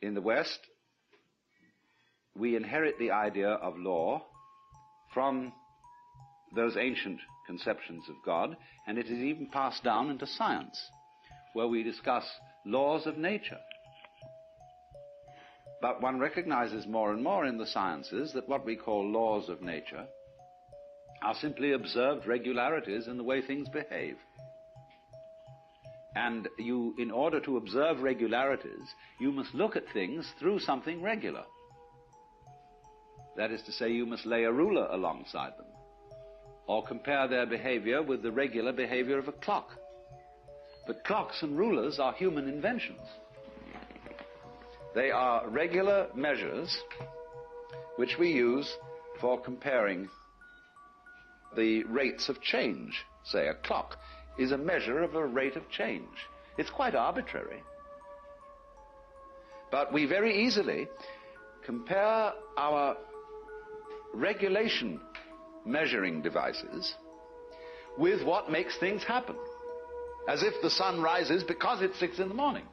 in the West, we inherit the idea of law from those ancient conceptions of God, and it is even passed down into science, where we discuss laws of nature. But one recognizes more and more in the sciences that what we call laws of nature are simply observed regularities in the way things behave. And you, in order to observe regularities, you must look at things through something regular. That is to say, you must lay a ruler alongside them, or compare their behavior with the regular behavior of a clock. But clocks and rulers are human inventions. They are regular measures which we use for comparing the rates of change. Say, a clock is a measure of a rate of change. It's quite arbitrary. But we very easily compare our regulation measuring devices with what makes things happen, as if the sun rises because it's 6 in the morning.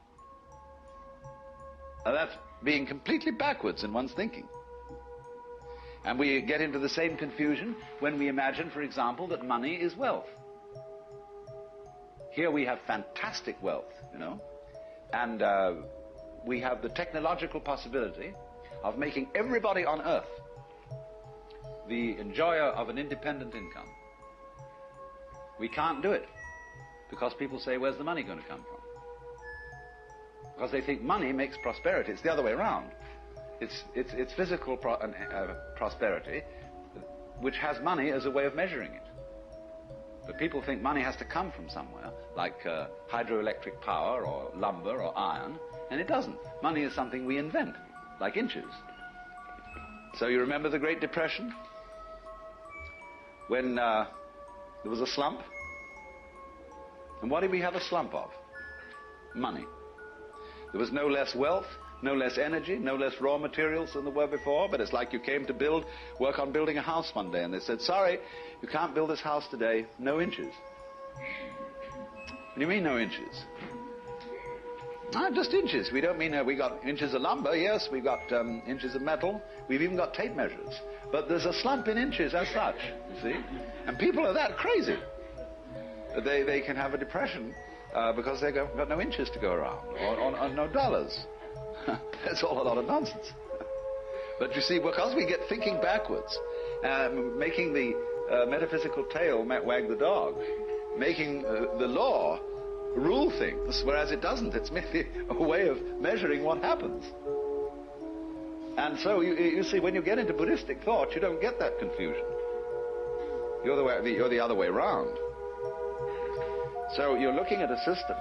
Now that's being completely backwards in one's thinking. And we get into the same confusion when we imagine, for example, that money is wealth. Here we have fantastic wealth, and we have the technological possibility of making everybody on earth the enjoyer of an independent income. We can't do it because people say, where's the money going to come from? Because they think money makes prosperity. It's the other way around. It's physical prosperity which has money as a way of measuring it. But people think money has to come from somewhere, like hydroelectric power or lumber or iron, and it doesn't. Money is something we invent, like inches. So you remember the Great Depression? When there was a slump? And what did we have a slump of? Money. There was no less wealth, no less energy, no less raw materials than there were before, but it's like you came to work on building a house one day, and they said, sorry, you can't build this house today, no inches. What do you mean, no inches? Just inches. We don't mean we got inches of lumber. Yes, we've got inches of metal. We've even got tape measures. But there's a slump in inches as such, you see. And people are that crazy. They can have a depression because they've got no inches to go around, or no dollars. That's all a lot of nonsense. But you see, because we get thinking backwards, making the metaphysical tail wag the dog, making the law rule things, whereas it doesn't. It's merely a way of measuring what happens. And so you see, when you get into Buddhistic thought, you don't get that confusion. You're the other way around. So you're looking at a system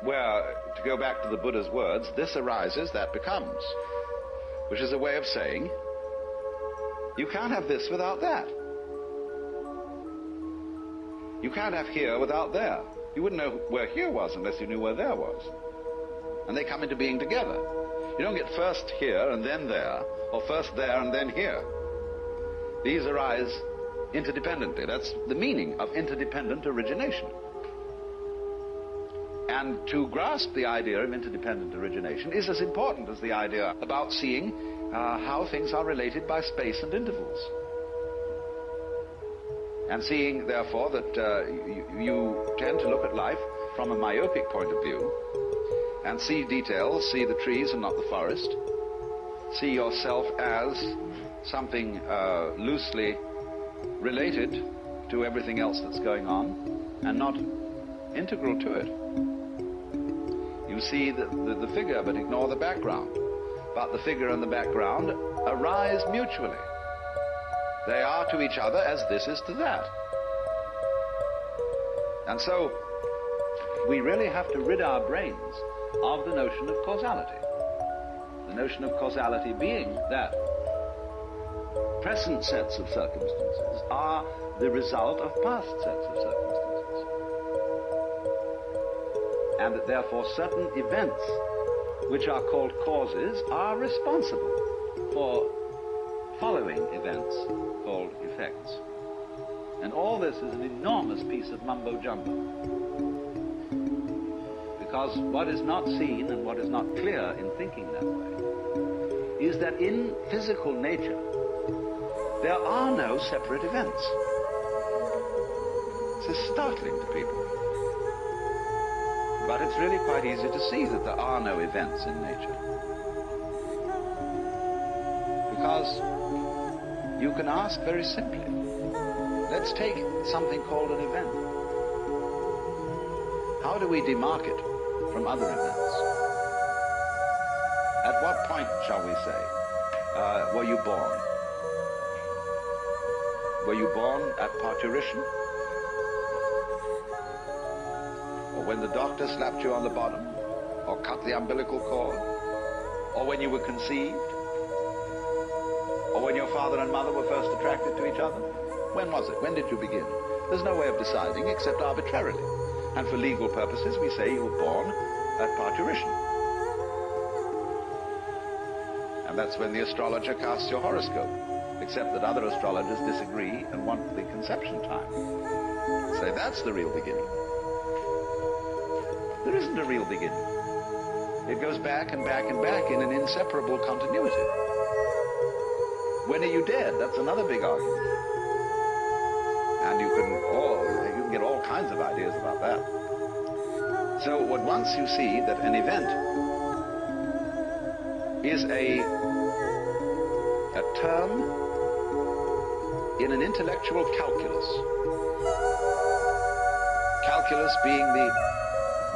where, to go back to the Buddha's words, this arises, that becomes, which is a way of saying, you can't have this without that. You can't have here without there. You wouldn't know where here was unless you knew where there was. And they come into being together. You don't get first here and then there, or first there and then here. These arise interdependently. That's the meaning of interdependent origination. And to grasp the idea of interdependent origination is as important as the idea about seeing how things are related by space and intervals. And seeing, therefore, that you tend to look at life from a myopic point of view and see details, see the trees and not the forest, see yourself as something loosely related to everything else that's going on and not integral to it. You see the figure but ignore the background. But the figure and the background arise mutually. They are to each other as this is to that. And so we really have to rid our brains of the notion of causality. The notion of causality being that present sets of circumstances are the result of past sets of circumstances. And that therefore certain events which are called causes are responsible for following events called effects. And all this is an enormous piece of mumbo-jumbo. Because what is not seen and what is not clear in thinking that way is that in physical nature there are no separate events. This is startling to people. But it's really quite easy to see that there are no events in nature. Because you can ask very simply, let's take something called an event. How do we demark it from other events? At what point, shall we say, were you born? Were you born at parturition? Or when the doctor slapped you on the bottom? Or cut the umbilical cord? Or when you were conceived? Or when your father and mother were first attracted to each other? When was it? When did you begin? There's no way of deciding except arbitrarily. And for legal purposes, we say you were born at parturition. And that's when the astrologer casts your horoscope, except that other astrologers disagree and want the conception time. Say that's the real beginning. There isn't a real beginning. It goes back and back and back in an inseparable continuity. When are you dead? That's another big argument. And you can get all kinds of ideas about that. So once you see that an event is a term in an intellectual calculus, calculus being the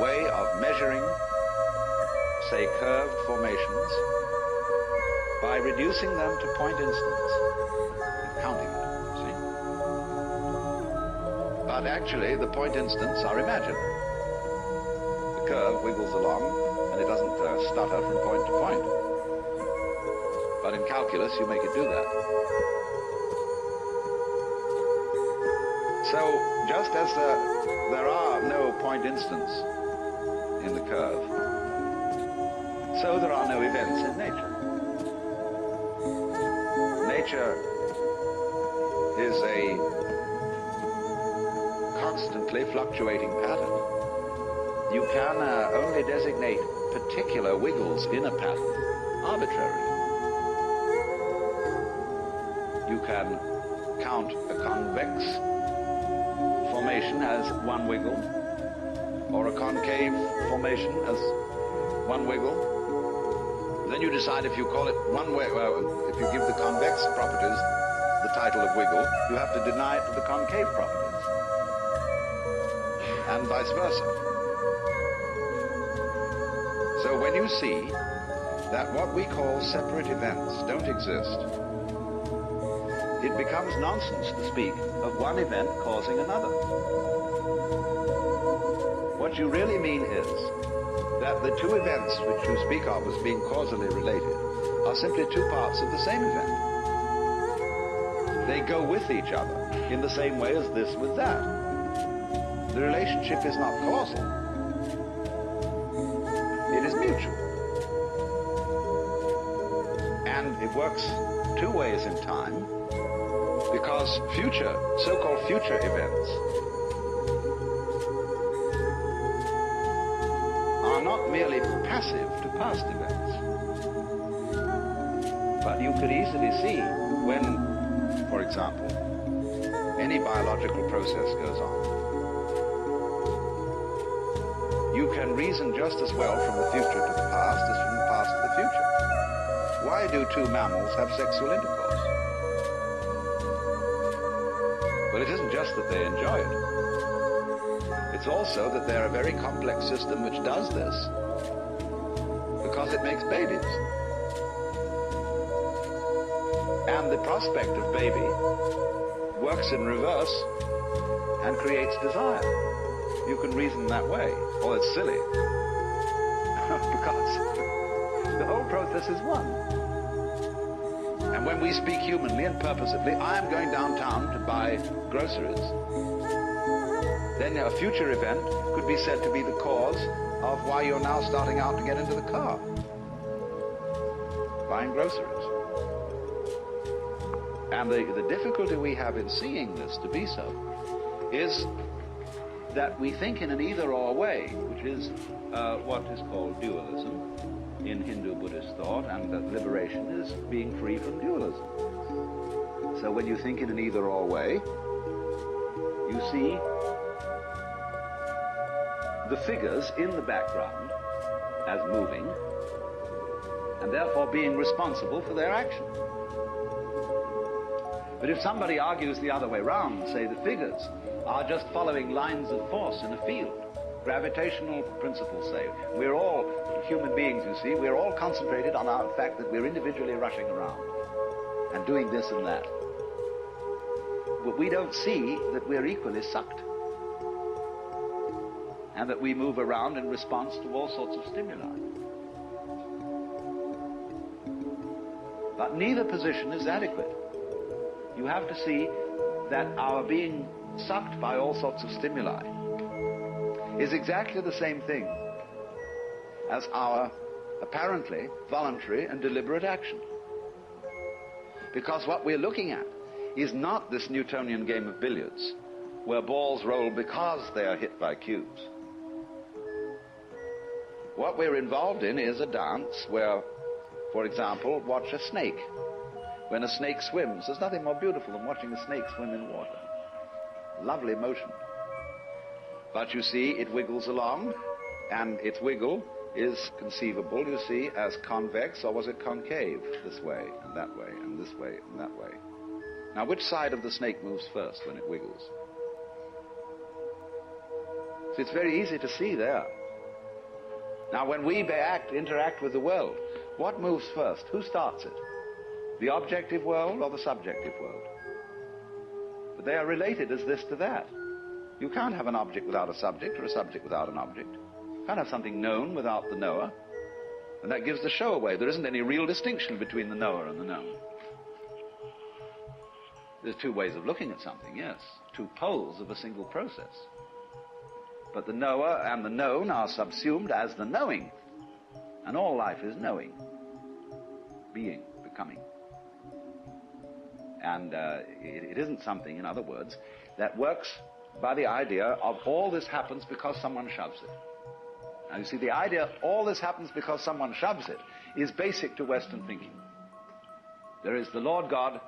way of measuring, say, curved formations by reducing them to point instants and counting it, see? But actually, the point instants are imaginary. The curve wiggles along, and it doesn't stutter from point to point. But in calculus, you make it do that. So, just as there are no point instants in the curve, so there are no events in nature. Nature is a constantly fluctuating pattern. You can only designate particular wiggles in a pattern arbitrarily. You can count a convex formation as one wiggle, or a concave formation as one wiggle. Then you decide if you call it one way, if you give the convex properties the title of wiggle, you have to deny it to the concave properties, and vice versa. So when you see that what we call separate events don't exist, it becomes nonsense to speak of one event causing another. What you really mean is that the two events which you speak of as being causally related are simply two parts of the same event. They go with each other in the same way as this with that. The relationship is not causal. It is mutual. And it works two ways in time, because so-called future events are not merely passive to past events. But you could easily see when, for example, any biological process goes on, you can reason just as well from the future to the past as from the past to the future. Why do two mammals have sexual intercourse? Well, it isn't just that they enjoy it. It's also that they're a very complex system which does this because it makes babies. And the prospect of baby works in reverse and creates desire. You can reason that way. Well, it's silly. Because the whole process is one. And when we speak humanly and purposively, I am going downtown to buy groceries, then a future event could be said to be the cause of why you're now starting out to get into the car, buying groceries. And the difficulty we have in seeing this to be so is that we think in an either-or way, which is what is called dualism in Hindu-Buddhist thought, and that liberation is being free from dualism. So when you think in an either-or way, you see the figures in the background as moving, and therefore being responsible for their action. But if somebody argues the other way round, say the figures are just following lines of force in a field, gravitational principles say, we're all human beings, you see, we're all concentrated on our fact that we're individually rushing around and doing this and that. But we don't see that we're equally sucked, and that we move around in response to all sorts of stimuli. But neither position is adequate. You have to see that our being sucked by all sorts of stimuli is exactly the same thing as our apparently voluntary and deliberate action. Because what we're looking at is not this Newtonian game of billiards, where balls roll because they are hit by cubes. What we're involved in is a dance where, for example, watch a snake. When a snake swims, there's nothing more beautiful than watching a snake swim in water. Lovely motion. But you see, it wiggles along, and its wiggle is conceivable, you see, as convex, or was it concave? This way, and that way, and this way, and that way. Now, which side of the snake moves first when it wiggles? So it's very easy to see there. Now, when we interact with the world, what moves first? Who starts it? The objective world or the subjective world? But they are related as this to that. You can't have an object without a subject, or a subject without an object. You can't have something known without the knower. And that gives the show away. There isn't any real distinction between the knower and the known. There's two ways of looking at something, yes. Two poles of a single process. But the knower and the known are subsumed as the knowing. And all life is knowing. Being, becoming. And it isn't something, in other words, that works by the idea of all this happens because someone shoves it. Now you see, the idea all this happens because someone shoves it is basic to Western thinking. There is the Lord God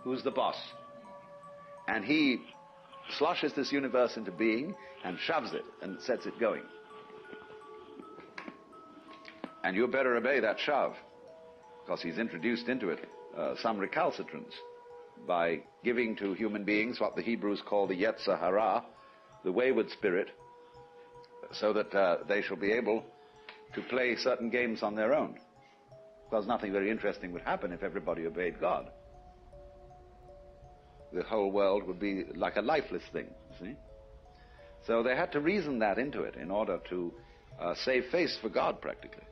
who's the boss. And he sloshes this universe into being and shoves it and sets it going. And you better obey that shove, because he's introduced into it some recalcitrance by giving to human beings what the Hebrews call the Yetzer Hara, the wayward spirit, so that they shall be able to play certain games on their own. Because nothing very interesting would happen if everybody obeyed God. The whole world would be like a lifeless thing, see? So they had to reason that into it in order to save face for God, practically.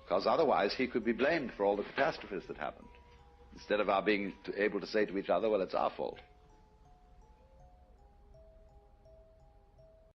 Because otherwise he could be blamed for all the catastrophes that happened, instead of our being able to say to each other, well, it's our fault.